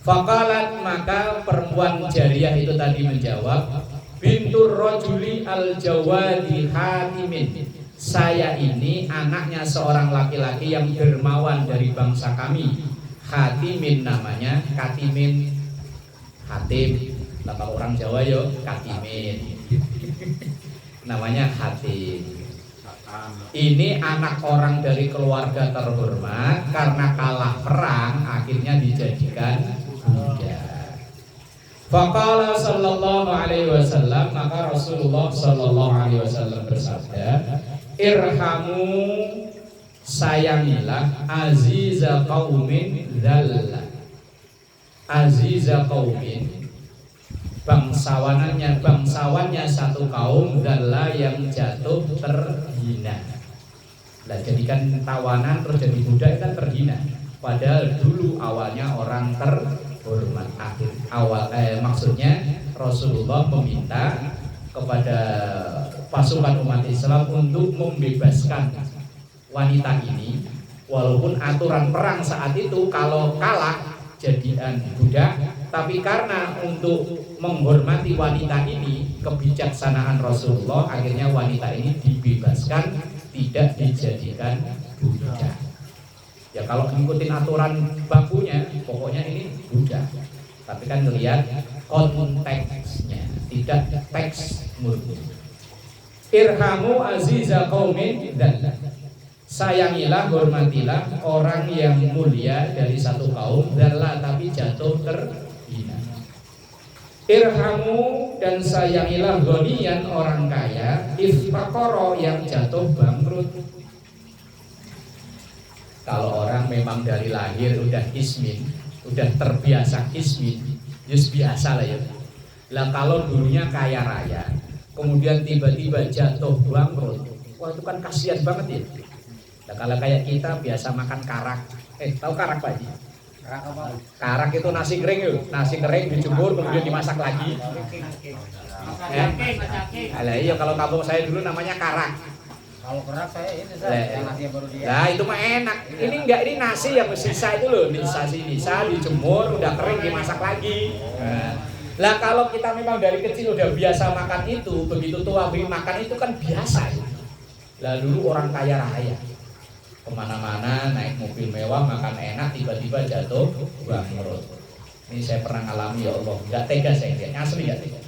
Faqalat, maka perempuan jariyah itu tadi menjawab, bintur rajuli al-jawadi hatimin, saya ini anaknya seorang laki-laki yang dermawan dari bangsa kami. Hatimin namanya, Katimin, Hatim. Nah, kalau orang Jawa yo Katimin. Namanya Hatim. Ini anak orang dari keluarga terhormat, karena kalah perang akhirnya dijadikan budak. Faqala sallallahu alaihi wasallam, maka Rasulullah sallallahu alaihi wasallam bersabda, irhamu, sayangilah aziza qaumin dzalla. Aziza qaumin, bangsawannya satu kaum, dzalla yang jatuh terhina. Lah jadikan tawanan terus jadi budak kan terhina. Padahal dulu awalnya orang terhormat. Maksudnya Rasulullah meminta kepada pasukan umat Islam untuk membebaskan wanita ini, walaupun aturan perang saat itu kalau kalah jadian budak, tapi karena untuk menghormati wanita ini, kebijaksanaan Rasulullah, akhirnya wanita ini dibebaskan, tidak dijadikan budak. Ya kalau ngikutin aturan bakunya, pokoknya ini budak. Tapi kan lihat konteksnya, tidak teks murni. Irhamu aziza qaumin dzalla. Sayangilah, hormatilah orang yang mulia dari satu kaum, dzalla tapi jatuh terhina. Irhamu, dan sayangilah ghaniyan, orang kaya, iftaqara, yang jatuh bangkrut. Kalau orang memang dari lahir udah ismin, udah terbiasa ismin, just biasa lah ya. Lah kalau dulunya kaya raya, kemudian tiba-tiba jatuh bangkrut, wah itu kan kasihan banget ya. Nah, kalau kayak kita biasa makan karak, tahu karak Pak Haji? Karak apa? Karak itu nasi kering yuk, nasi kering dijemur kemudian dimasak lagi. Alah iya, kalau kampung saya dulu namanya karak. Kalau kerak saya ini yang nasi yang baru dia. Nah itu mah enak. Ini enggak, ini nasi yang sisa itu loh, sisa dijemur, udah kering dimasak lagi. Lah kalau kita memang dari kecil udah biasa makan itu, begitu tua makan itu kan biasa. Lah dulu orang kaya raya, kemana-mana naik mobil mewah, makan enak, tiba-tiba jatuh bangkrut. Ini saya pernah ngalami, ya Allah, nggak tega saya lihat, asli nggak tega.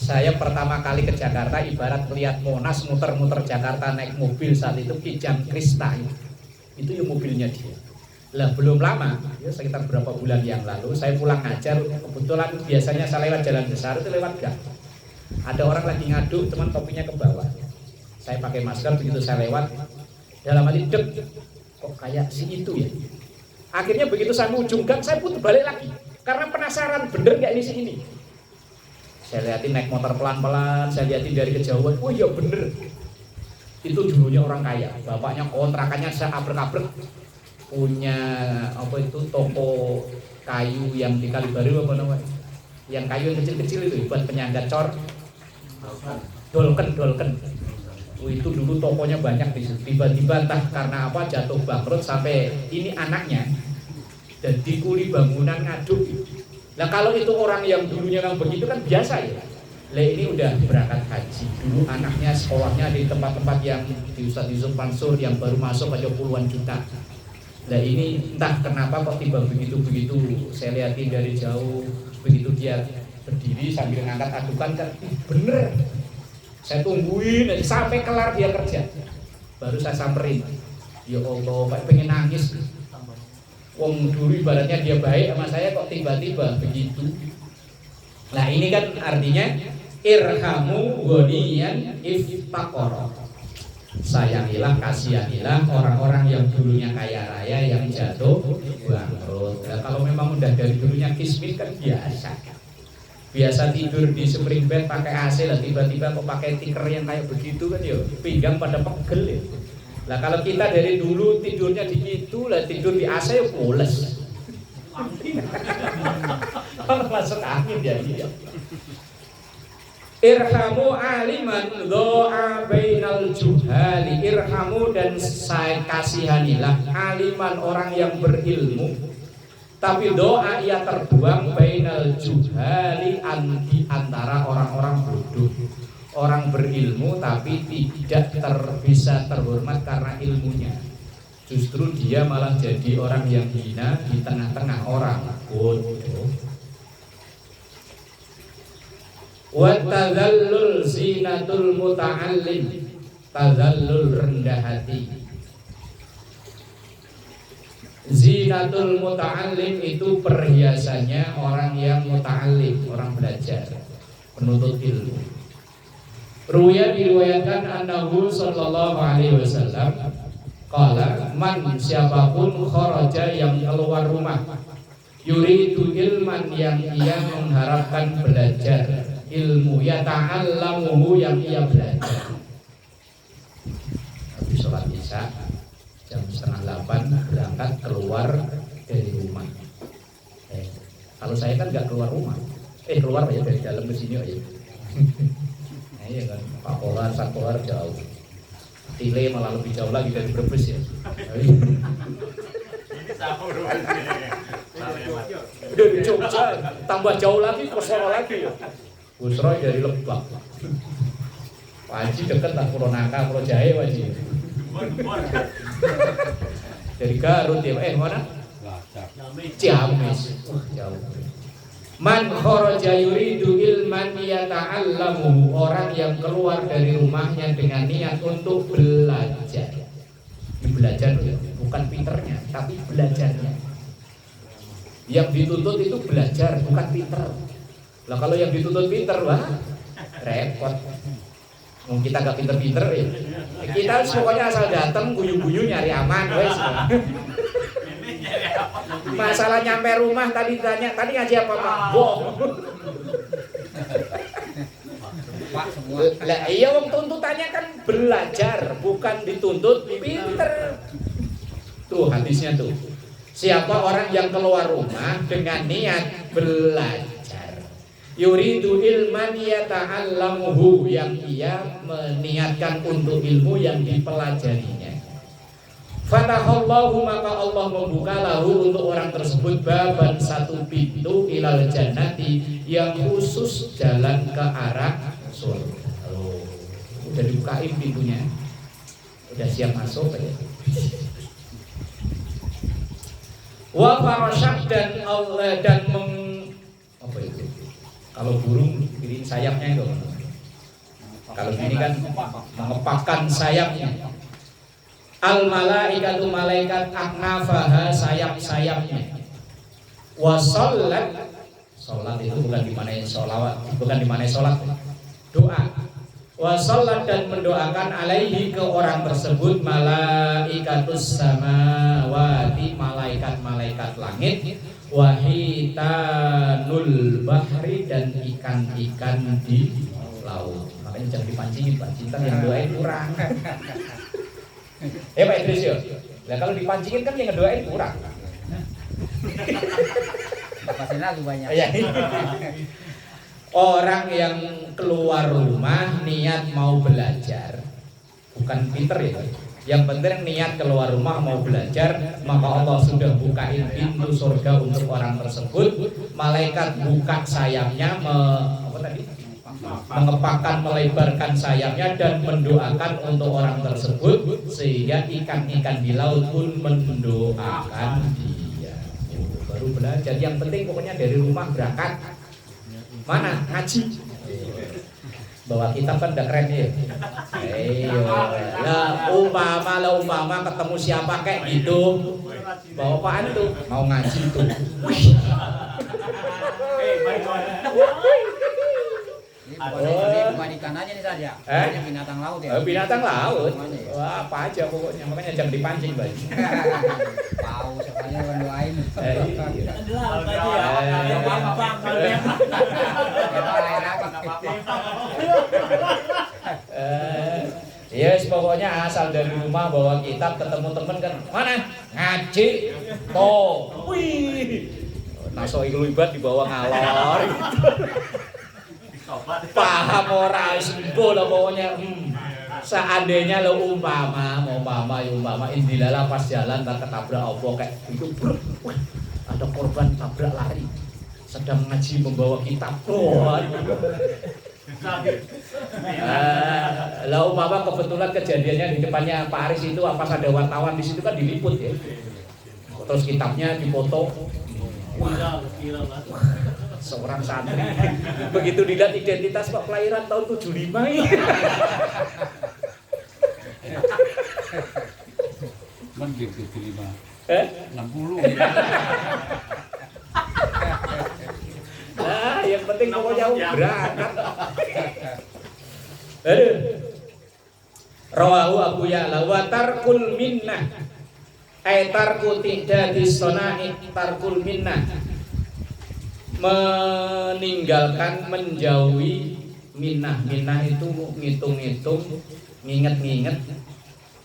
Saya pertama kali ke Jakarta, ibarat melihat Monas muter-muter Jakarta naik mobil saat itu Kijang Krista, itu yang mobilnya dia. Lah belum lama, ya sekitar berapa bulan yang lalu, saya pulang ngajar, kebetulan biasanya saya lewat jalan besar itu lewat gang. Ada orang lagi ngaduk, cuman topinya ke bawah. Saya pakai masker, begitu saya lewat, dalam hati dek, kok kayak si itu ya. Akhirnya begitu saya mau ujung gang, saya putar balik lagi, karena penasaran bener nggak ini si ini. Saya lihatin naik motor pelan-pelan, saya lihatin dari kejauhan, oh iya bener. Itu dulunya orang kaya, bapaknya kontrakannya saya abrek-abrek, punya apa itu toko kayu yang di Kalibaru apa namanya, yang kayu yang kecil-kecil itu buat penyangga cor, dolken. Itu dulu tokonya banyak di situ. Tiba-tiba entah karena apa jatuh bangkrut sampai ini anaknya dan dikuli bangunan ngaduk. Nah kalau itu orang yang dulunya memang begitu kan biasa ya. Lah ini udah berangkat haji, dulu anaknya sekolahnya di tempat-tempat yang di Ustadz Yusuf Mansur yang baru masuk aja puluhan juta. Nah ini entah kenapa kok tiba begitu-begitu, saya lihatin dari jauh, begitu dia berdiri sambil ngangkat adukan kan, bener. Saya tungguin sampai kelar dia kerja, baru saya samperin. Ya Allah, Pak pengen nangis. Wong dulu ibaratnya dia baik sama saya, kok tiba-tiba begitu. Nah ini kan artinya irhamu ghaniyan iftaqara. Sayangilah, kasihanilah orang-orang yang dulunya kaya raya yang jatuh bangkrut. Nah, kalau memang udah dari dulunya kismin kan biasa tidur di spring bed pakai AC, lah tiba-tiba kok pakai tikar yang kayak begitu kan ya pinggang pada pegel ya. Lah kalau kita dari dulu tidurnya di situ, lah tidur di AC ya pules. Kalau masuk angin jadi ya. Irhamu aliman doa bainal juhali. Irhamu, dan saya kasihanilah aliman, orang yang berilmu tapi doa ia terbuang bainal juhali, di antara orang-orang bodoh. orang berilmu tapi tidak bisa terhormat karena ilmunya. Justru dia malah jadi orang yang hina di tengah-tengah orang bodoh. Wa tadzallul zinatul muta'allim, tadzallul rendah hati. Zinatul muta'allim itu perhiasannya orang yang muta'allim, orang belajar, penuntut ilmu. Ruya diriwayatkan annahu sallallahu alaihi wasallam qala man siapapun kharaja yang keluar rumah yuridu ilman yang ia mengharapkan belajar ilmu yata'allamuhu yang ia belajar. Habis sholat isya jam 7:30 berangkat keluar dari rumah. Kalau saya kan nggak keluar rumah, keluar ya dari dalam ke sini aja. Nah, iya kan, Pak Polar, Sak Polar jauh. Tile malah lebih jauh lagi dari Brebes ya. Udah di Jogja, tambah jauh lagi ke Solo lagi ya. Busro dari Lebak. Pak Haji deket lah, Pulau Nangka, Pulau Jahe Pak Haji. Dari Garut ya, mana? Ciamis. Jauh. Man kharaja yuridu ilman yata'allamu, orang yang keluar dari rumahnya dengan niat untuk belajar. Belajar bukan pinternya, tapi belajarnya. Yang dituntut itu belajar, bukan pinter. Lah kalau yang dituntut pinter, wah repot. Kita gak pinter-pinter ya. Kita pokoknya asal datang guyu-guyu nyari aman wes. Masalah nyampe rumah tadi tanya, tadi ngaji apa Pak? Boh. Pak semua. Lah iya wong tuntutannya kan belajar, bukan dituntut pinter. Tuh hadisnya tuh. Siapa orang yang keluar rumah dengan niat belajar, yuridu ilman yata'allamuhu, yang ia meniatkan untuk ilmu yang dipelajarinya. Fatahallahu, maka Allah membuka lahu untuk orang tersebut baban, satu pintu ilal jannati, yang khusus jalan ke arah surga. Oh, udah dibukain pintunya, udah siap masuk aja. Wa farasyak, dan Allah apa itu? Kalau burung piring sayapnya itu. Kalau ini kan mengepakkan sayapnya. Al malaikatu, malaikat aknafaha, sayap-sayapnya. Wa sholat, sholat itu bukan dimana sholawat, bukan dimana sholat, doa. Wa sholat, dan mendoakan alaihi ke orang tersebut malaikatus samawati, malaikat-malaikat langit, wahitanul bahri, dan ikan-ikan di laut. Makanya jangan dipancingin Pak, cinta yang doain kurang. Pak Idris ya. Nah kalau dipancingin kan yang ngedoain kurang. Pasti lagu banyak. Ya. Orang yang keluar rumah niat mau belajar, bukan pinter ya. Yang penting niat keluar rumah mau belajar, maka Allah sudah bukain pintu surga untuk orang tersebut. Malaikat buka sayapnya, mengepakkan, melebarkan sayapnya dan mendoakan untuk orang tersebut, sehingga ikan-ikan di laut pun mendoakan dia. Baru belajar. Yang penting pokoknya dari rumah berangkat mana ngaji. Bawa kitab kan udah keren ya. Lah umpama ketemu siapa kayak gitu, bawa apaan tuh? Mau ngaji tuh. Ini bukan ikan aja nih saja. Ini binatang laut ya. Binatang laut. Wah, apa aja pokoknya. Makanya jangan dipancing, Bang. Tahu sekali kan doain. Yes, pokoknya asal dari rumah bawa kitab, ketemu temen kan mana ngaji toh, wih, naso iluibat dibawa ngalor gitu. Paham ora sembuh lah pokoknya. Seandainya lo umpama indilala pas jalan tak ketabrak apa kayak itu, ada korban tabrak lari sedang ngaji membawa kitab. Lah umpama kebetulan kejadiannya di depannya Pak Aris itu pas ada wartawan di situ kan diliput ya. Terus kitabnya dipoto. Seorang santri begitu dilihat identitas Pak kelahiran tahun 75 ya. Mending ke 5. 60. Nah, yang penting pokoknya berangkat. Aduh. Rawahu Abu Ya'la wa tarkul minnah. Ay tarku tihdadis sona'i tarkul minnah. Meninggalkan, menjauhi minnah. Minnah itu ngitung-ngitung, nginget-nginget.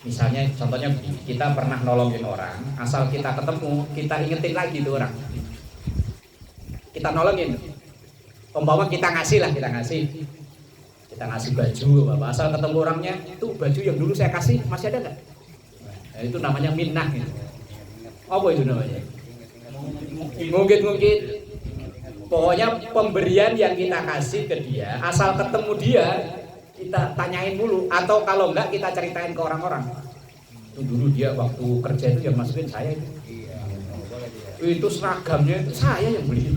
Misalnya contohnya begini, kita pernah nolongin orang, asal kita ketemu, kita ingetin lagi tuh orang. Kita nolongin. Umpama kita ngasih baju, Bapak. Asal ketemu orangnya, itu baju yang dulu saya kasih masih ada nggak? Nah, itu namanya minnah. Gitu. Apa itu namanya? Mungkin. Pokoknya pemberian yang kita kasih ke dia, asal ketemu dia, kita tanyain dulu. Atau kalau enggak, kita ceritain ke orang-orang. Itu dulu dia waktu kerja itu yang masukin saya itu. Itu seragamnya itu saya yang beli.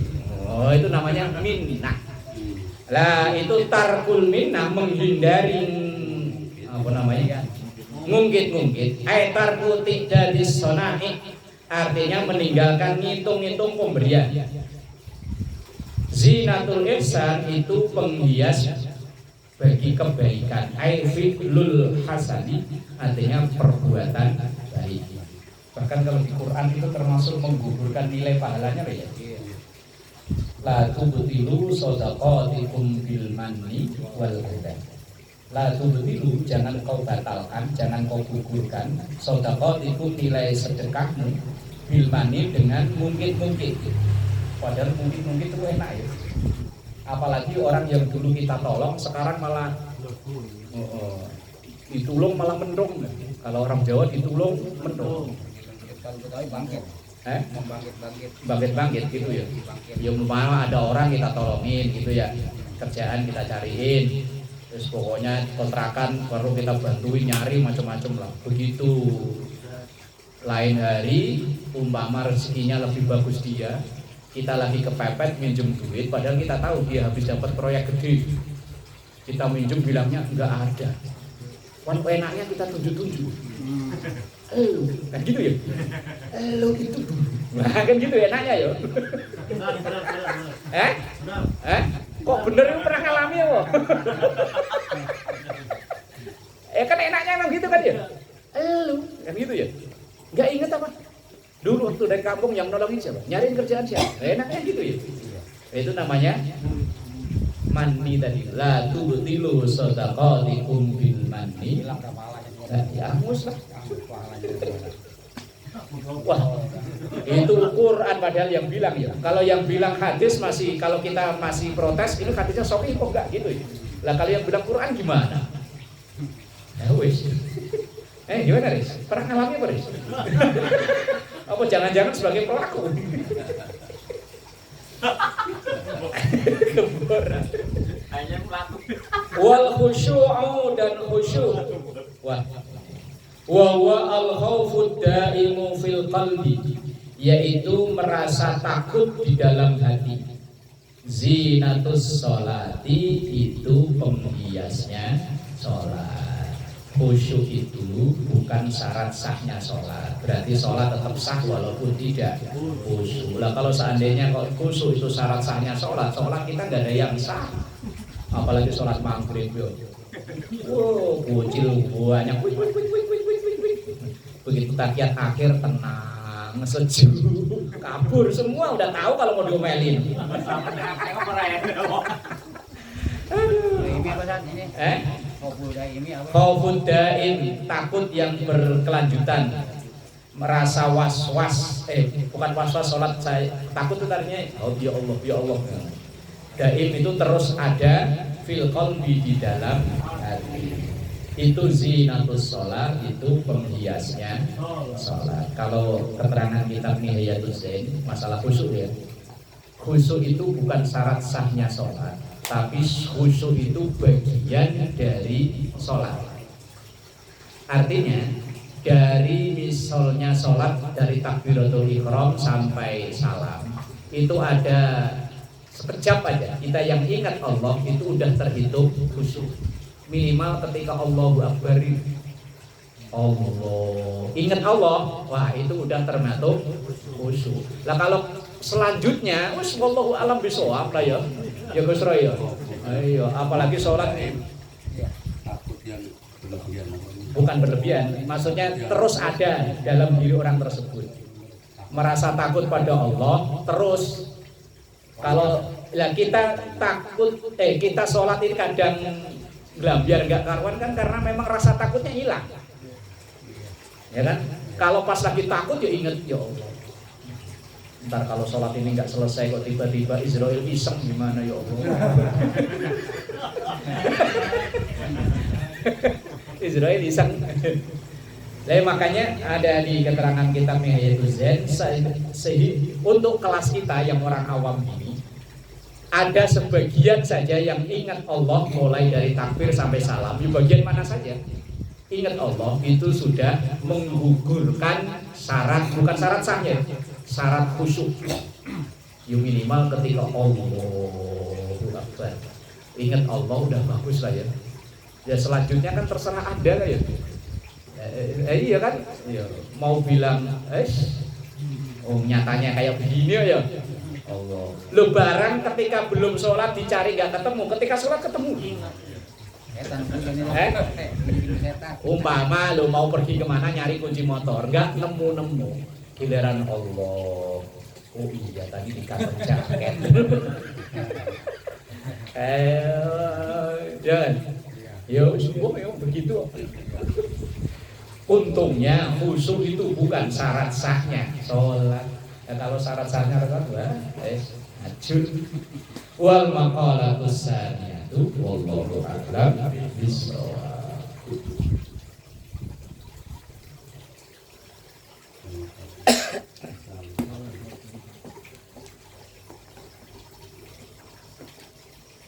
Oh, itu namanya minnah. Lah itu tarkul minnah, menghindari apa namanya? Ngungkit-ngungkit. Ai tarku tidadis sona'i, artinya meninggalkan ngitung-ngitung pemberian. Zinatul ihsan itu penghias bagi kebaikan. Ai fi'lul hasani, artinya perbuatan baik. Bahkan kalau di Quran itu termasuk menggugurkan nilai pahalanya ya. La tubtilu shadaqatikum bil manni wal adha. La tubtilu, jangan kau batalkan, jangan kau gugurkan shadaqatikum, nilai sedekahmu, bil manni, dengan mungkin-mungkin. Padahal mungkin itu enak ya. Apalagi orang yang dulu kita tolong sekarang malah ditulung malah mendung. Kalau orang Jawa ditulung mendung. Kalau Betawi bangkit. Bangkit gitu ya. Ya umpama ada orang kita tolongin gitu ya, kerjaan kita cariin, terus pokoknya kontrakan perlu kita bantuin nyari macam-macam lah. Begitu lain hari umpama rezekinya lebih bagus dia, kita lagi kepepet minjem duit, padahal kita tahu dia habis dapat proyek gede. Kita minjem bilangnya enggak ada. Wan enaknya kita tunjuk-tunjuk. Kan gitu ya? Lo itu dulu. Nah, kan gitu ya enaknya ya. Kok bener itu pernah ngalami ya, Wo? Kan enaknya emang gitu kan ya? Lo kan gitu ya? Enggak inget apa? Dulu waktu dari kampung yang nolongin siapa? Nyariin kerjaan siapa? Enaknya gitu ya? Itu namanya manni tadi. La tubtilu shadaqatikum bil manni. Hilang kepalanya. Ya, angus lah. Wah, itu Quran padahal yang bilang ya. Kalau yang bilang hadis masih, kalau kita masih protes, ini hadisnya sahih kok enggak gitu ya. Lah kalau yang bilang Quran gimana? Ya wis. Gimana Riz? Pernah ngalami apa Riz? Apa jangan-jangan sebagai pelaku? Keboran. Hanya pelaku. Wal khusyu'u, dan khusyuk. Wah. Wa al-khawfud da'imu fil qalbi, yaitu merasa takut di dalam hati. Zinatus sholati, itu penghiasnya sholat. Khusyuk itu bukan syarat sahnya sholat. Berarti sholat tetap sah walaupun tidak khusyuk. Lah kalau seandainya kok khusyuk itu syarat sahnya sholat, sholat kita nggak ada yang sah. Apalagi sholat maghrib yo. Wow, kucil banyak. Begitu tahiyat akhir tenang, sejuk, kabur semua, udah tahu kalau mau diomelin. Ini apa San? Ini? Khaufud daim, takut yang berkelanjutan. Merasa was-was, bukan was-was sholat saya, takut itu tadinya, oh ya Allah. Daim itu terus ada fil qalbi, di dalam hati. Itu zinatus sholat, itu penghiasnya sholat. Kalau keterangan kitab Nihayatul Zain masalah khusyuk ya, khusyuk itu bukan syarat sahnya sholat, Tapi khusyuk itu bagian dari sholat. Artinya dari misalnya sholat dari takbiratul ihram sampai salam itu ada sekejap aja kita yang ingat Allah itu udah terhitung khusyuk. Minimal ketika Allahu Akbar Allah ingat Allah, wah itu udah termasuk khusyuk. Lah kalau selanjutnya wallahu alam bisawab lah ya Gus Roy ya. Ayo apalagi sholat nih Takut yang berlebihan. bukan berlebihan, maksudnya terus ada dalam diri orang tersebut merasa takut pada Allah terus. Kalau lah kita takut kita sholat ini kadang biar nggak karuan kan karena memang rasa takutnya hilang, ya kan? Kalau pas lagi takut ya inget ya Allah, ntar kalau sholat ini nggak selesai kok tiba-tiba Israel iseng gimana ya Allah. Israel iseng. Jadi makanya ada di keterangan kitab Mihayatul Zen untuk kelas kita yang orang awam ini ada sebagian saja yang ingat Allah mulai dari takbir sampai salam. Di bagian mana saja ingat Allah itu sudah menggugurkan syarat, bukan syarat sahnya, syarat khusyuk. Ya minimal ketika Allahu Akbar ingat Allah udah bagus lah ya. Ya selanjutnya kan terserah Anda lah ya. Iya kan? Ya, mau bilang nyatanya kayak begini ya. Allah. Lo barang ketika belum sholat dicari nggak ketemu, ketika sholat ketemu. Umpama lo mau pergi kemana nyari kunci motor, nggak nemu. Giliran Allah. Oh iya tadi di kantor jaket. Jangan. Ya, begitu. Untungnya khusyuk itu bukan syarat sahnya sholat. Ya, kalau syarat sahnya kan ajur. Wal maqalatus saniyatu wallahu a'lam bishawab.